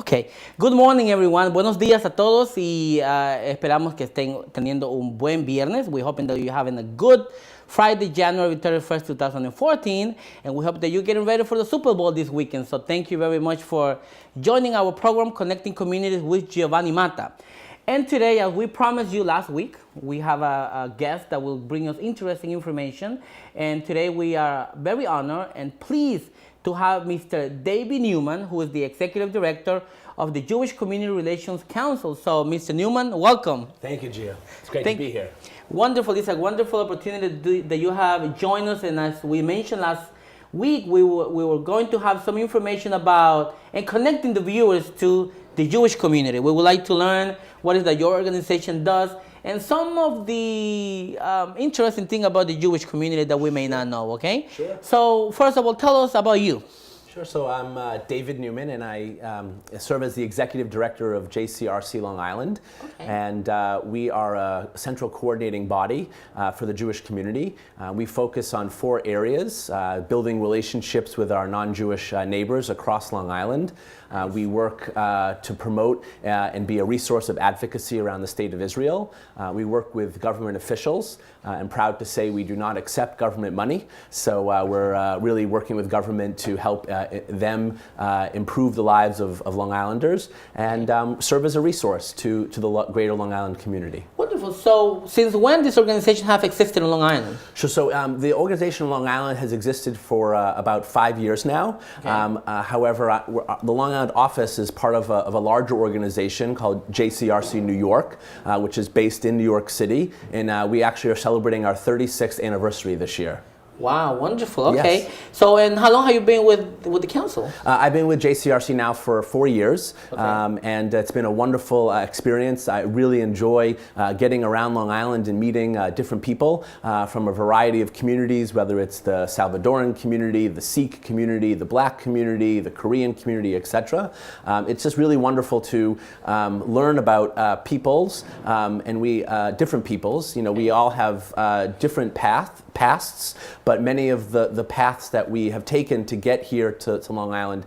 Okay. Good morning, everyone. Buenos días a todos y esperamos que estén teniendo un buen viernes. We're hoping that you're having a good Friday, January 31st, 2014, and we hope that you're getting ready for the Super Bowl this weekend. So thank you very much for joining our program, Connecting Communities with Giovanni Mata. And today, as we promised you last week, we have a guest that will bring us interesting information. And today we are very honored and pleased to have Mr. David Newman, who is the Executive Director of the Jewish Community Relations Counsel. So, Mr. Newman, welcome. Thank you, Gio. It's great to be here. Wonderful. It's a wonderful opportunity that you have joined us. And as we mentioned last week, we were going to have some information about and connecting the viewers to the Jewish community. We would like to learn what is that your organization does and some of the interesting thing about the Jewish community that we may not know, okay? Sure. So first of all, tell us about you. Sure. So I'm David Newman, and I serve as the Executive Director of JCRC Long Island. Okay. And we are a central coordinating body for the Jewish community. We focus on 4 areas: building relationships with our non-Jewish neighbors across Long Island. We work to promote and be a resource of advocacy around the state of Israel. We work with government officials. I'm proud to say we do not accept government money, so we're really working with government to help them improve the lives of Long Islanders and serve as a resource to the greater Long Island community. Wonderful. So since when this organization have existed in Long Island? Sure. So the organization in Long Island has existed for about 5 years now. Okay. However, the Long Island office is part of a larger organization called JCRC New York, which is based in New York City, and we actually are celebrating our 36th anniversary this year. Wow, wonderful. Okay. Yes. So, and how long have you been with the council? I've been with JCRC now for 4 years, okay. And it's been a wonderful experience. I really enjoy getting around Long Island and meeting different people from a variety of communities, whether it's the Salvadoran community, the Sikh community, the Black community, the Korean community, etc. It's just really wonderful to learn about peoples, and we different peoples. You know, we all have different pasts, but many of the paths that we have taken to get here to Long Island,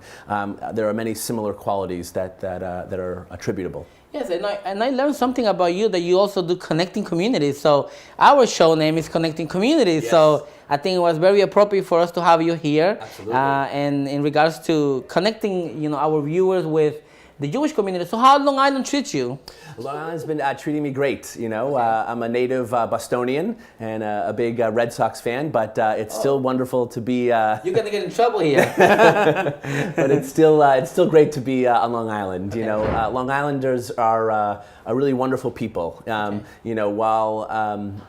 there are many similar qualities that are attributable. Yes, and I learned something about you, that you also do connecting communities. So our show name is Connecting Communities. Yes. So I think it was very appropriate for us to have you here. Absolutely. And in regards to connecting, our viewers with the Jewish community. So how Long Island treats you? Long Island's been treating me great. I'm a native Bostonian and a big Red Sox fan, but it's still wonderful to be. You're gonna get in trouble here. But it's still great to be on Long Island. Okay. Long Islanders are really wonderful people. Okay. While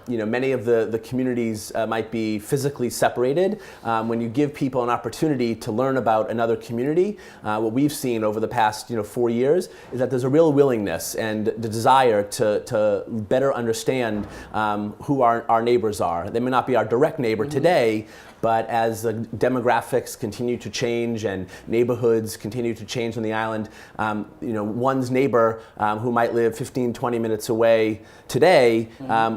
many of the communities might be physically separated, when you give people an opportunity to learn about another community, what we've seen over the past 4 years is that there's a real willingness and the desire to better understand who our neighbors are. They may not be our direct neighbor today, but as the demographics continue to change and neighborhoods continue to change on the island, one's neighbor who might live 15, 20 minutes away today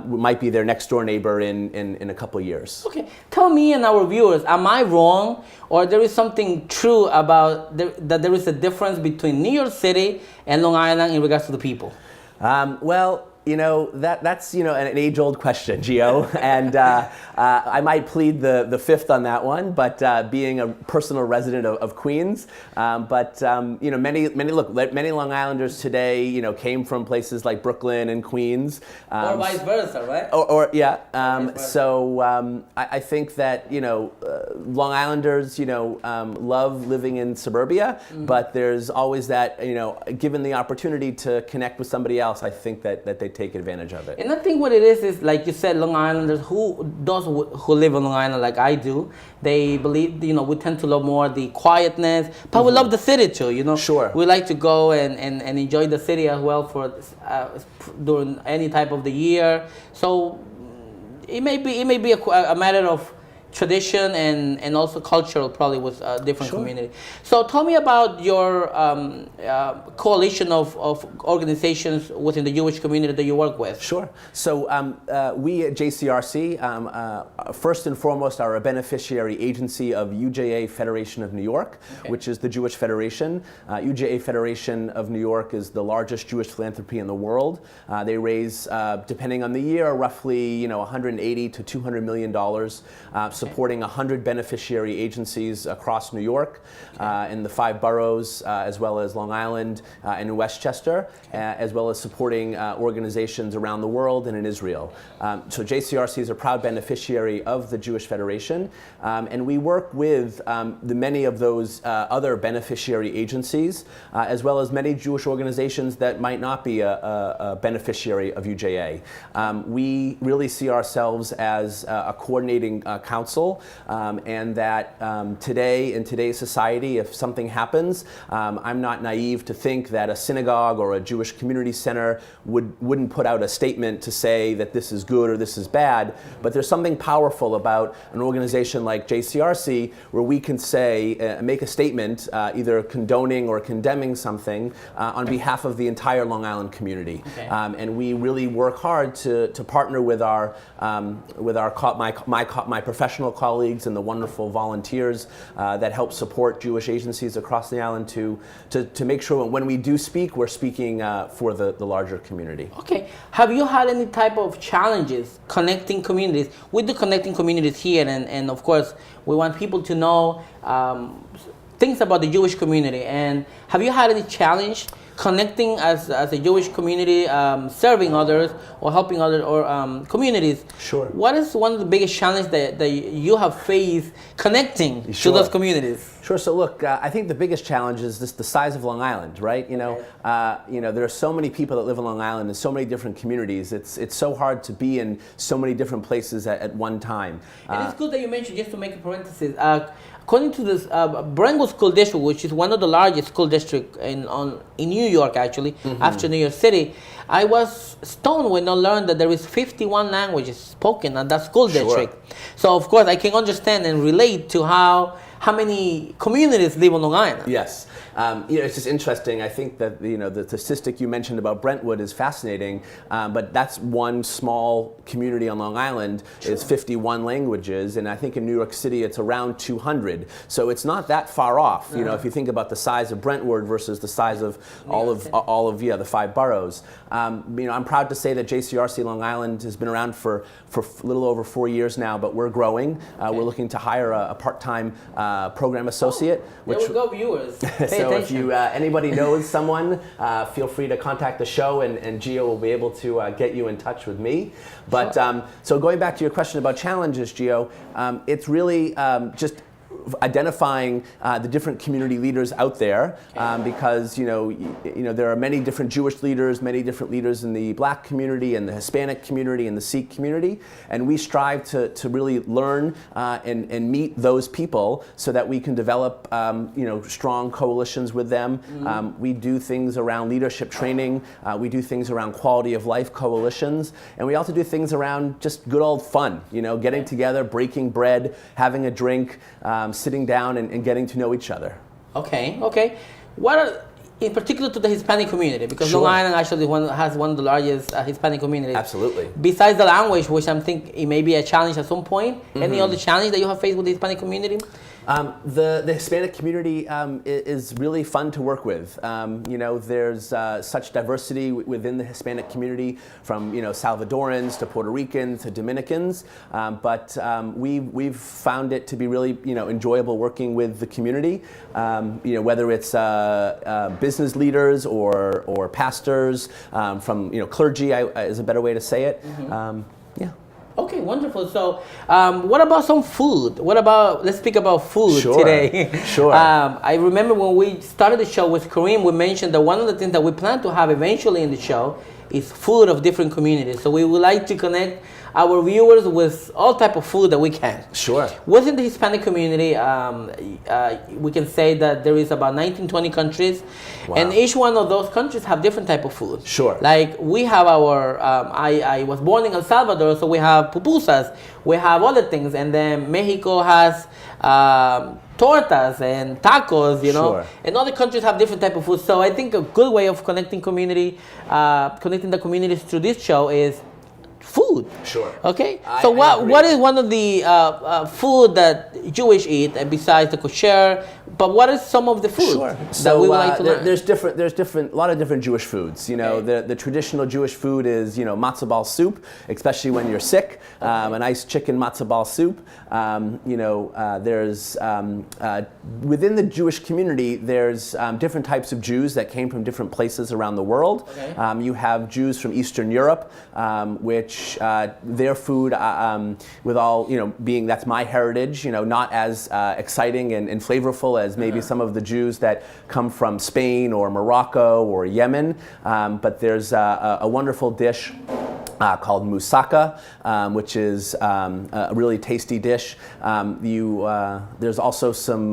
might be their next door neighbor in a couple of years. Okay, tell me and our viewers, am I wrong, or there is something true about that there is a difference between New York City and Long Island in regards to the people? That's an age-old question, Gio, and I might plead the fifth on that one. But being a personal resident of Queens, many Long Islanders today, came from places like Brooklyn and Queens, or vice versa, right? I think that Long Islanders, love living in suburbia, but there's always that given the opportunity to connect with somebody else, I think that they take advantage of it. And I think what it is like you said, Long Islanders who live on Long Island like I do, they believe, we tend to love more the quietness, but we love the city too, Sure. We like to go and enjoy the city as well for during any type of the year. So it may be a matter of tradition and also cultural, probably with different community. So tell me about your coalition of organizations within the Jewish community that you work with. Sure. So we at JCRC, first and foremost, are a beneficiary agency of UJA Federation of New York, which is the Jewish Federation. UJA Federation of New York is the largest Jewish philanthropy in the world. They raise, depending on the year, roughly 180 to $200 million, supporting 100 beneficiary agencies across New York, in the 5 boroughs, as well as Long Island and in Westchester, as well as supporting organizations around the world and in Israel. So JCRC is a proud beneficiary of the Jewish Federation, and we work with many of those other beneficiary agencies, as well as many Jewish organizations that might not be a beneficiary of UJA. We really see ourselves as a coordinating council, and that today, in today's society, if something happens, I'm not naive to think that a synagogue or a Jewish community center wouldn't put out a statement to say that this is good or this is bad, but there's something powerful about an organization like JCRC where we can say, make a statement, either condoning or condemning something on behalf of the entire Long Island community. And we really work hard to partner with my professional colleagues and the wonderful volunteers that help support Jewish agencies across the island to make sure when we do speak, we're speaking for the larger community. Okay. Have you had any type of challenges connecting communities? We do connecting communities here, and of course, we want people to know things about the Jewish community. And have you had any challenge connecting as a Jewish community, serving others or helping other communities? Sure. What is one of the biggest challenges that you have faced connecting to those communities? Sure. So look, I think the biggest challenge is just the size of Long Island, right? There are so many people that live in Long Island and so many different communities. It's so hard to be in so many different places at one time. And it's good that you mentioned, just to make a parenthesis, according to this Brentwood School District, which is one of the largest school districts in New York, actually, after New York City, I was stunned when I learned that there is 51 languages spoken at that school district. So of course I can understand and relate to how many communities live on Long Island. Yes. It's just interesting. I think that the statistic you mentioned about Brentwood is fascinating, but that's one small community on Long Island. It's 51 languages, and I think in New York City it's around 200. So it's not that far off. If you think about the size of Brentwood versus the size of all of the 5 boroughs. I'm proud to say that JCRC Long Island has been around for a little over 4 years now, but we're growing. We're looking to hire a part-time program associate. There we go, viewers. So if anybody knows someone, feel free to contact the show, and Gio will be able to get you in touch with me. But so going back to your question about challenges, Gio, it's really just identifying the different community leaders out there, because there are many different Jewish leaders, many different leaders in the Black community and the Hispanic community and the Sikh community, and we strive to really learn and meet those people so that we can develop strong coalitions with them. We do things around leadership training, we do things around quality of life coalitions, and we also do things around just good old fun, getting together, breaking bread, having a drink, sitting down and getting to know each other. Okay. What are, in particular to the Hispanic community, because Long Island actually has one of the largest Hispanic communities. Absolutely. Besides the language, which I think it may be a challenge at some point, any other challenge that you have faced with the Hispanic community? The Hispanic community is really fun to work with. There's such diversity within the Hispanic community, from Salvadorans to Puerto Ricans to Dominicans, but we've found it to be really enjoyable working with the community. Whether it's business leaders or pastors, from clergy is a better way to say it. Okay, wonderful. So, what about some food? Let's speak about food today. I remember when we started the show with Kareem, we mentioned that one of the things that we plan to have eventually in the show is food of different communities. So we would like to connect our viewers with all type of food that we can. Sure. Within the Hispanic community, we can say that there is about 19, 20 countries, Wow. and each one of those countries have different type of food. Sure. Like we have our, I was born in El Salvador, so we have pupusas, we have other things, and then Mexico has tortas and tacos, you know, Sure. and other countries have different type of food. So I think a good way of connecting connecting the communities through this show is food. Sure. Okay. I So agree. what is one of the food that Jewish eat besides the kosher? But what is some of the food Sure. that So we would like to learn? there's a lot of different Jewish foods. You know, Okay. the traditional Jewish food is, you know, matzo ball soup, especially when you're sick. A nice chicken matzo ball soup. There's within the Jewish community, there's different types of Jews that came from different places around the world. Okay. You have Jews from Eastern Europe, which their food, with all, you know, being that's my heritage, you know, not as exciting and flavorful as maybe some of the Jews that come from Spain or Morocco or Yemen. But there's a wonderful dish called moussaka, which is a really tasty dish. There's also some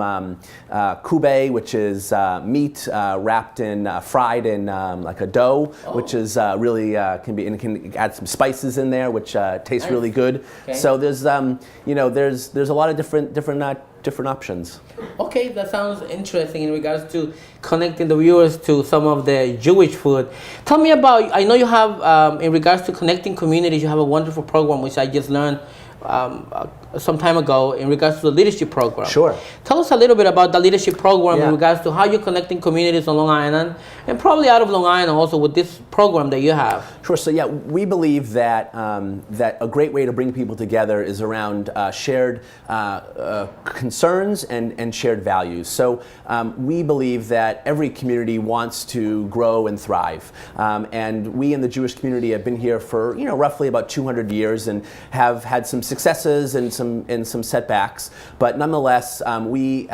kube, which is meat wrapped in, fried in like a dough, which is really can add some spices in there, which tastes really good. Okay. So there's there's a lot of different options. Okay, that sounds interesting in regards to connecting the viewers to some of the Jewish food. Tell me about, I know you have, in regards to connecting communities, you have a wonderful program which I just learned some time ago in regards to the leadership program. Sure. Tell us a little bit about the leadership program Yeah. in regards to how you're connecting communities on Long Island and probably out of Long Island also with this program that you have. Sure. So yeah, we believe that that a great way to bring people together is around shared concerns and shared values. So we believe that every community wants to grow and thrive, and we in the Jewish community have been here for, you know, roughly about 200 years and have had some successes and some setbacks. But nonetheless, we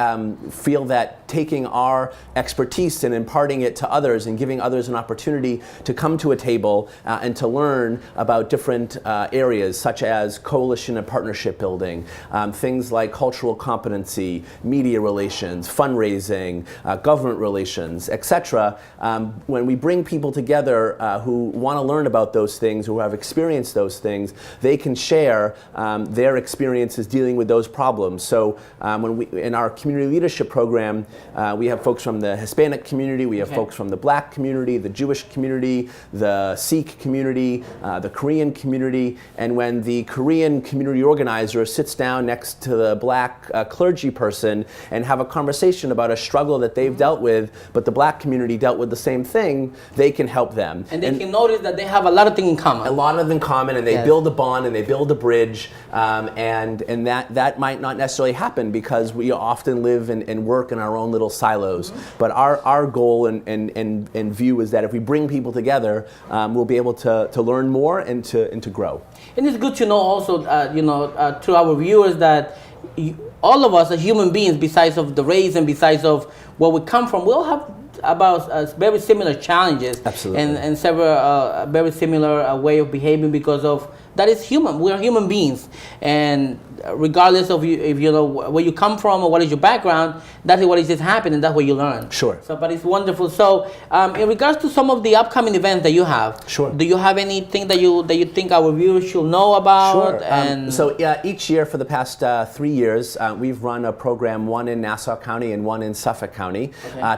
feel that taking our expertise and imparting it to others and giving others an opportunity to come to a table and to learn about different areas such as coalition and partnership building, things like cultural competency, media relations, fundraising, government relations, etc. When we bring people together who want to learn about those things, who have experienced those things, they can share their experiences dealing with those problems. So when we, in our community leadership program, we have folks from the Hispanic community, we have folks from the Black community, the Jewish community, the Sikh community, the Korean community, and when the Korean community organizer sits down next to the Black clergy person and have a conversation about a struggle that they've dealt with, but the Black community dealt with the same thing, they can help them. And they can notice that they have a lot of things in common. A lot of in common, and they Yes. build a bond and they build a bridge, and that might not necessarily happen because we often live and work in our own little silos. But our goal and view is that if we bring people together, we'll be able to learn more and to grow. And it's good to know also, to our viewers that all of us are human beings, besides of the race and besides of where we come from. We all have about very similar challenges. Absolutely. And several very similar way of behaving because of that is human. We are human beings, and regardless of you, if you know where you come from or what is your background, that is what is just happening. That's what you learn. Sure. So, but it's wonderful. So, in regards to some of the upcoming events that you have, Sure. do you have anything that you think our viewers should know about? Sure. And So yeah, each year for the past 3 years, we've run a program, one in Nassau County and one in Suffolk County,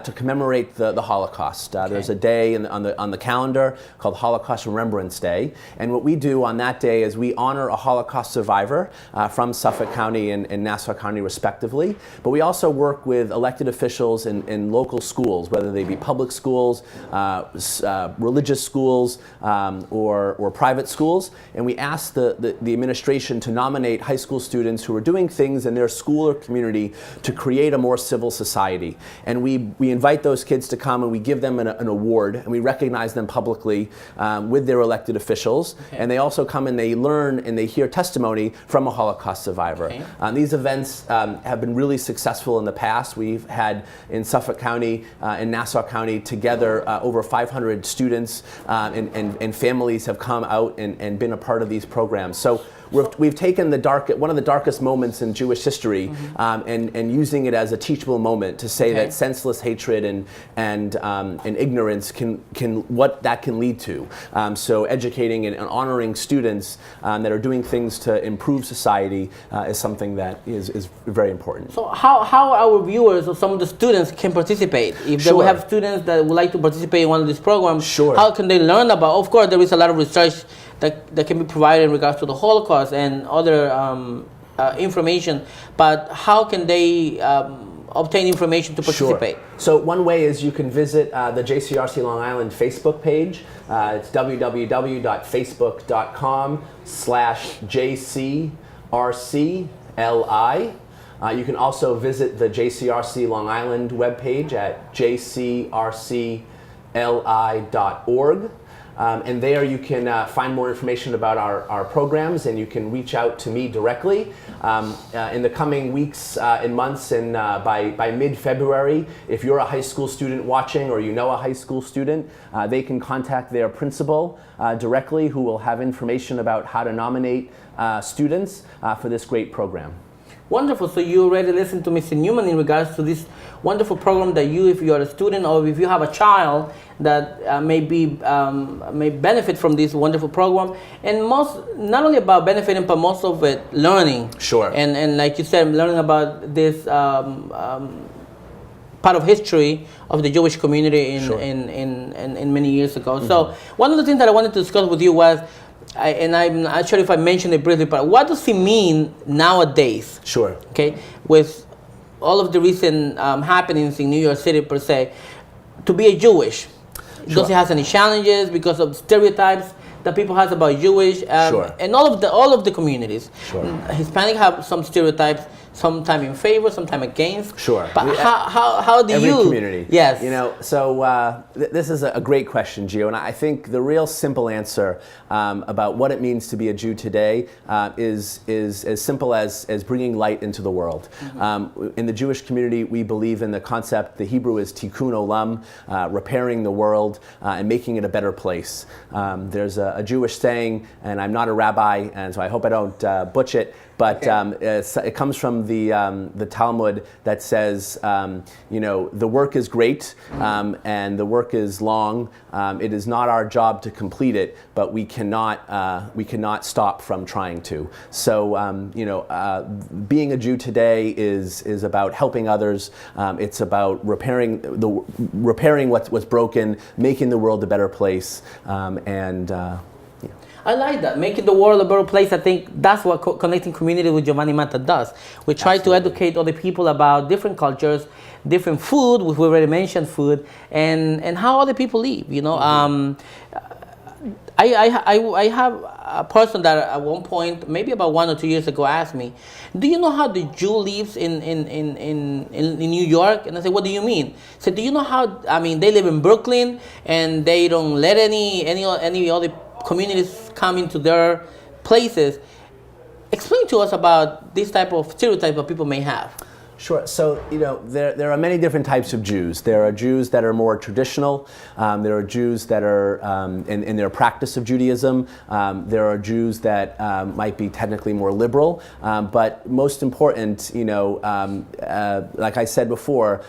to commemorate the Holocaust. There's a day on the calendar called Holocaust Remembrance Day, and what we do on that day is we honor a Holocaust survivor from Suffolk County and Nassau County respectively, but we also work with elected officials in local schools, whether they be public schools, religious schools, or private schools, and we ask the administration to nominate high school students who are doing things in their school or community to create a more civil society. And we invite those kids to come and we give them an award, and we recognize them publicly with their elected officials, and they also come and they learn and they hear testimony from a Holocaust survivor. Okay. These events have been really successful in the past. We've had in Suffolk County and Nassau County together over 500 students and families have come out and been a part of these programs. So we've taken one of the darkest moments in Jewish history and using it as a teachable moment to say that senseless hatred and ignorance what that can lead to. So educating and honoring students that are doing things to improve society is something that is very important. So how our viewers or some of the students can participate? If they will have students that would like to participate in one of these programs, how can they learn about? Of course, there is a lot of research that can be provided in regards to the Holocaust and other information, but how can they obtain information to participate? So one way is you can visit the JCRC Long Island Facebook page. It's www.facebook.com/JCRCLI. You can also visit the JCRC Long Island webpage at jcrcli.org. And there you can find more information about our programs, and you can reach out to me directly. In the coming weeks and months, and by mid-February, if you're a high school student watching or you know a high school student, they can contact their principal directly, who will have information about how to nominate students for this great program. Wonderful. So you already listened to Mr. Newman in regards to this wonderful program that if you are a student or if you have a child that may benefit from this wonderful program, and not only about benefiting, but most of it learning. Sure. And like you said, learning about this part of history of the Jewish community in many years ago. So one of the things that I wanted to discuss with you was, and I'm not sure if I mentioned it briefly, but what does it mean nowadays? Sure. Okay, with all of the recent happenings in New York City per se, to be a Jewish, does it have any challenges because of stereotypes that people have about Jewish and all of the communities? Hispanic have some stereotypes, sometime in favor, sometime against. But how do every community. Yes. You know, so this is a great question, Gio, and I think the real simple answer about what it means to be a Jew today is as simple as bringing light into the world. In the Jewish community, we believe in the concept, the Hebrew is tikkun olam, repairing the world and making it a better place. There's a Jewish saying, and I'm not a rabbi, and so I hope I don't butch it, but it comes from the Talmud that says, the work is great and the work is long. It is not our job to complete it, but we cannot stop from trying to. So, being a Jew today is about helping others. It's about repairing what's broken, making the world a better place, I like that. Making the world a better place. I think that's what Connecting Community with Giovanni Mata does. We try to educate other people about different cultures, different food, which we already mentioned food, and how other people live. I have a person that at one point, maybe about 1 or 2 years ago, asked me, "Do you know how the Jew lives in New York?" And I said, "What do you mean?" He said, "Do you know how? They live in Brooklyn and they don't let any other communities come into their places." Explain to us about this type of stereotype that people may have. Sure. So, there are many different types of Jews. There are Jews that are more traditional. There are Jews that are in their practice of Judaism. There are Jews that might be technically more liberal. But most important, like I said before,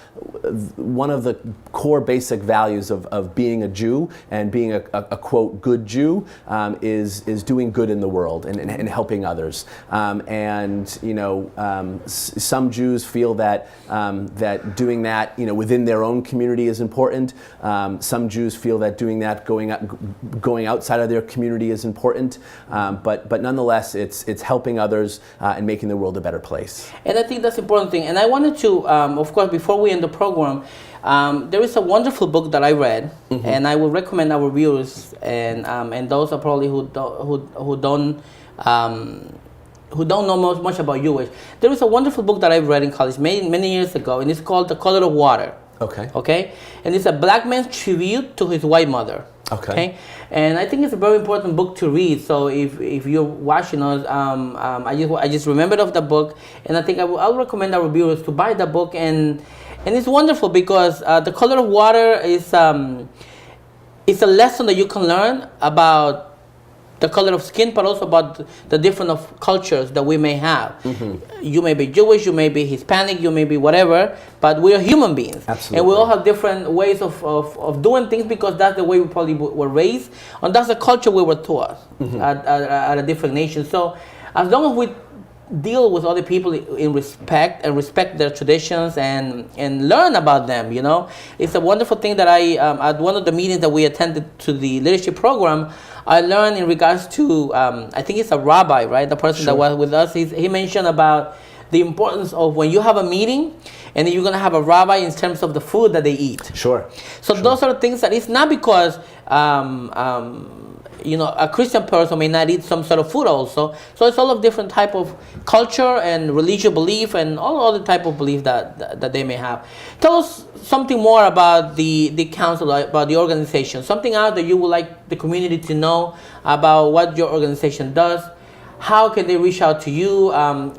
one of the core basic values of being a Jew and being a quote, good Jew is doing good in the world and helping others. Some Jews feel that doing that within their own community is important. Some Jews feel that doing that going outside of their community is important. But nonetheless, it's helping others and making the world a better place. And I think that's an important thing. And I wanted to, of course, before we end the program, there is a wonderful book that I read, and I would recommend our viewers and those are probably who don't know much about Jewish. There is a wonderful book that I read in college many years ago, and it's called The Color of Water. Okay. Okay? And it's a black man's tribute to his white mother. Okay. And I think it's a very important book to read. So if you're watching us, I just remembered of the book, and I think I'll recommend our viewers to buy the book. And it's wonderful because The Color of Water is it's a lesson that you can learn about the color of skin, but also about the different of cultures that we may have. You may be Jewish, you may be Hispanic, you may be whatever, but we are human beings. Absolutely. And we all have different ways of doing things because that's the way we probably were raised, and that's the culture we were taught at a different nation. So as long as we deal with other people in respect and respect their traditions and learn about them, you know, it's a wonderful thing that at one of the meetings that we attended to the leadership program, I learned in regards to, I think it's a rabbi, right? The person that was with us, he mentioned about the importance of when you have a meeting and you're going to have a rabbi in terms of the food that they eat. Sure. So those are the things that it's not because, you know, a Christian person may not eat some sort of food also. So it's all of different type of culture and religious belief and all other type of belief that they may have. Tell us something more about the council, about the organization, something else that you would like the community to know about what your organization does. How can they reach out to you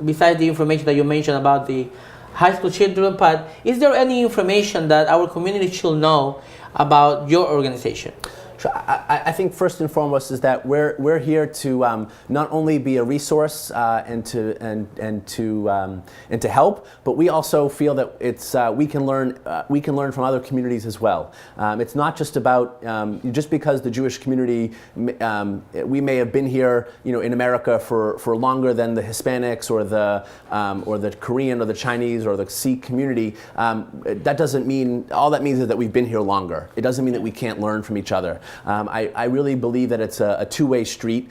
besides the information that you mentioned about the high school children? But is there any information that our community should know about your organization? I think first and foremost is that we're here to not only be a resource and to help, but we also feel that it's we can learn from other communities as well. It's not just about just because the Jewish community we may have been here, you know, in America for longer than the Hispanics or the Korean or the Chinese or the Sikh community. That doesn't mean, all that means is that we've been here longer. It doesn't mean that we can't learn from each other. I really believe that it's a two-way street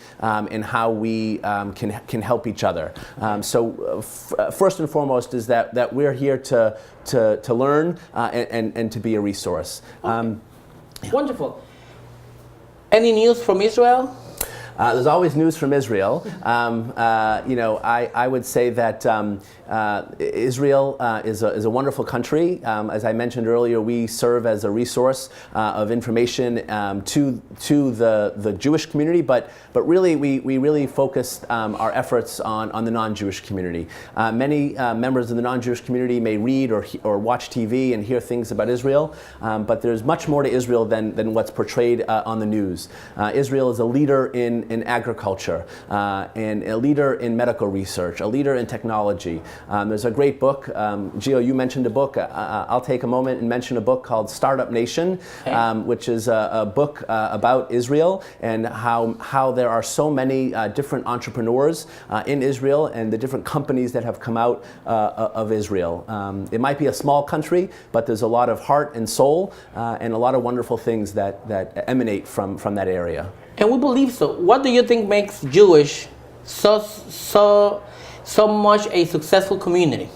in how we can help each other. So first and foremost is that we're here to learn and to be a resource. Wonderful. Any news from Israel? There's always news from Israel. You know, I would say that Israel is a wonderful country. As I mentioned earlier, we serve as a resource of information to the Jewish community, but really we really focus our efforts on the non-Jewish community. Many members of the non-Jewish community may read or watch TV and hear things about Israel, but there's much more to Israel than what's portrayed on the news. Israel is a leader in agriculture, and a leader in medical research, a leader in technology. There's a great book, Gio, you mentioned a book. I'll take a moment and mention a book called Startup Nation, which is a book about Israel and how there are so many different entrepreneurs in Israel and the different companies that have come out of Israel. It might be a small country, but there's a lot of heart and soul and a lot of wonderful things that emanate from that area. And we believe so. What do you think makes Jewish so much a successful community?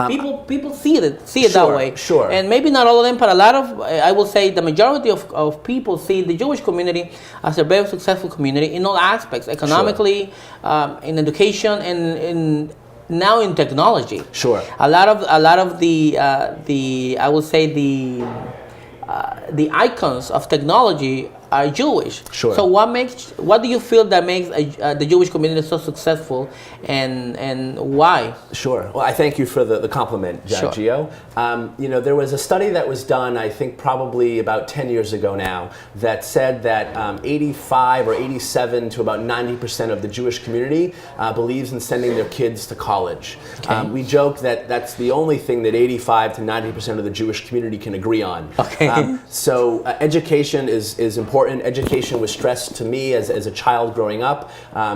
People see it that way. Sure. And maybe not all of them, but a lot of, I will say the majority of people see the Jewish community as a very successful community in all aspects, economically, in education, and now in technology. Sure. A lot of the I will say the icons of technology are Jewish. Sure. So what do you feel that makes the Jewish community so successful, and why? Sure. Well, I thank you for the compliment, Gio. You know, there was a study that was done, I think probably about 10 years ago now, that said that 85 or 87 to about 90% of the Jewish community believes in sending their kids to college. Okay. We joke that that's the only thing that 85 to 90% of the Jewish community can agree on. Okay. So education is important. Education was stressed to me as a child growing up.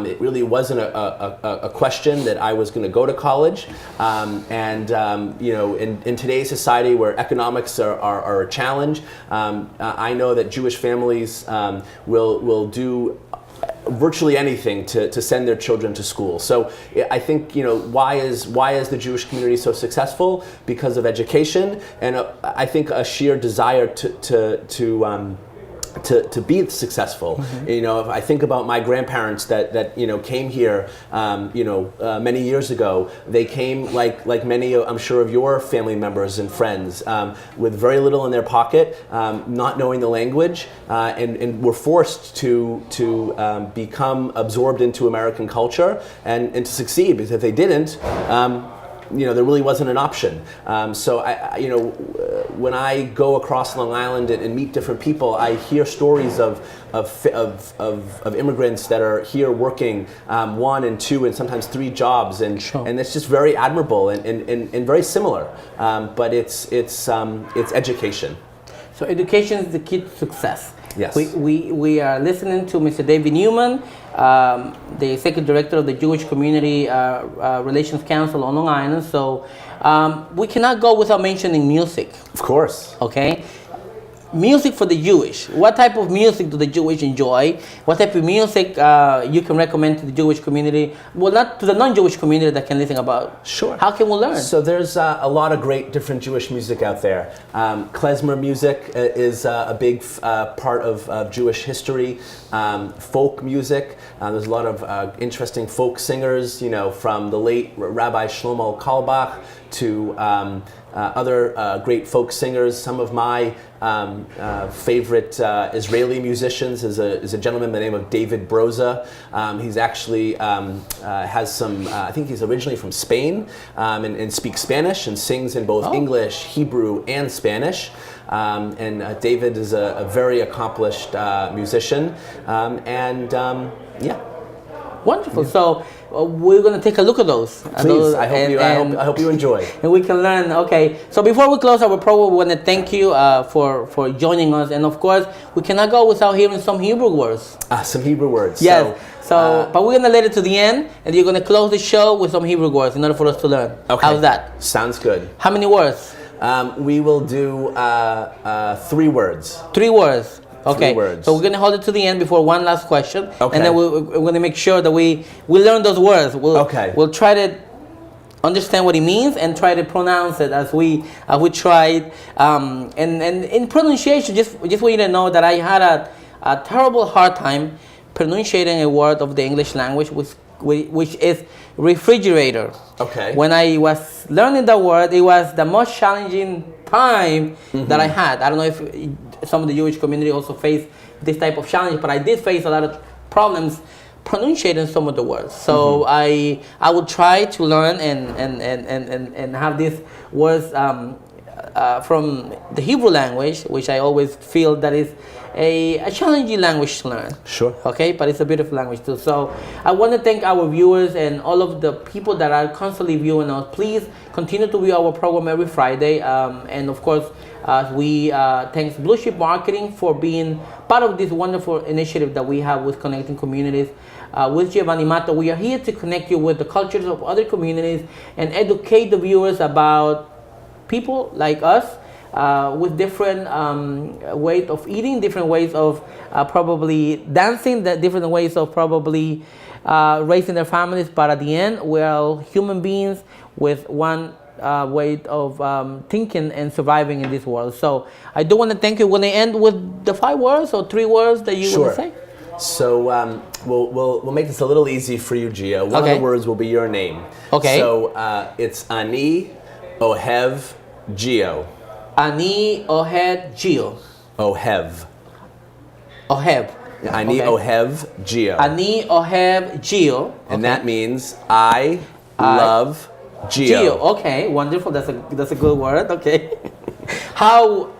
It really wasn't a question that I was going to go to college. You know, in today's society where economics are a challenge, I know that Jewish families will do virtually anything to send their children to school. So I think, you know, why is the Jewish community so successful? Because of education, and I think a sheer desire to be successful. You know, if I think about my grandparents that you know came here, many years ago, they came like many, I'm sure, of your family members and friends, with very little in their pocket, not knowing the language, and were forced to become absorbed into American culture and to succeed. Because if they didn't, there really wasn't an option. So when I go across Long Island and meet different people, I hear stories of immigrants that are here working 1 and 2 and sometimes 3 jobs, and it's just very admirable and very similar. But it's education. So education is the key to success. Yes. We are listening to Mr. David Newman, the Executive Director of the Jewish Community Relations Counsel on Long Island. So we cannot go without mentioning music. Of course. Okay. Music for the Jewish. What type of music do the Jewish enjoy? What type of music you can recommend to the Jewish community? Well, not to the non-Jewish community that can listen about. Sure. How can we learn? So there's a lot of great different Jewish music out there. Klezmer music is a big part of Jewish history. Folk music. There's a lot of interesting folk singers, from the late Rabbi Shlomo Carlebach to other great folk singers. Some of my favorite Israeli musicians is a gentleman by the name of David Broza. He's actually has some, I think he's originally from Spain, and speaks Spanish and sings in both English, Hebrew, and Spanish. And David is a very accomplished musician. Wonderful. Yeah. So we're going to take a look at those. Please, I hope you enjoy. And we can learn. Okay. So before we close our program, we want to thank you for joining us. And of course, we cannot go without hearing some Hebrew words. Some Hebrew words. Yes. So, but we're going to let it to the end, and you're going to close the show with some Hebrew words in order for us to learn. Okay. How's that? Sounds good. How many words? We will do 3 words. 3 words. Okay, 3 words. So we're going to hold it to the end before one last question. Okay. And then we're going to make sure that we learn those words. We'll try to understand what it means and try to pronounce it as we tried. And in pronunciation, just want you to know that I had a terrible hard time pronunciating a word of the English language, which is refrigerator. Okay. When I was learning that word, it was the most challenging time that I had. I don't know if some of the Jewish community also face this type of challenge, but I did face a lot of problems pronunciating some of the words. So I will try to learn and have these words from the Hebrew language, which I always feel that is a challenging language to learn. Sure. Okay, but it's a beautiful language too. So I want to thank our viewers and all of the people that are constantly viewing us. Please continue to view our program every Friday. And of course, we thanks Blue Chip Marketing for being part of this wonderful initiative that we have with Connecting Communities. With Giovanni Mata, we are here to connect you with the cultures of other communities and educate the viewers about people like us, with different ways of eating, different ways of probably dancing, different ways of probably raising their families. But at the end, we're all human beings with one way of thinking and surviving in this world. So I do want to thank you. When I end with the 5 words or 3 words that you want to say? So we'll make this a little easy for you, Gio. One of the words will be your name. Okay. So it's Ani Ohev Gio. Ani Ohev Gio. Ohev. Ohev. Ani Ohev Gio. Ani Ohev Gio. And that means I love Gio. Okay, wonderful. That's a good word. Okay.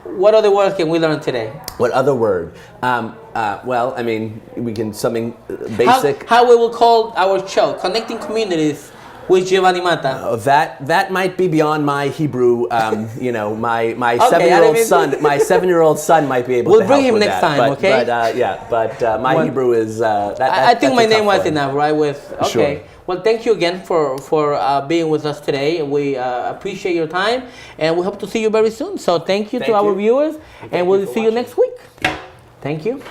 What other words can we learn today? What other word? Well, I mean, we can something basic. How we will call our show, Connecting Communities with Giovanni Mata. That might be beyond my Hebrew. My 7-year-old son, my 7-year-old son might be able to help with that. We'll bring him next time, okay? But my Hebrew is. I think my name was enough, right? Okay. Sure. Well, thank you again for being with us today. We appreciate your time, and we hope to see you very soon. So thank you to our viewers, and we'll see you next week. Thank you.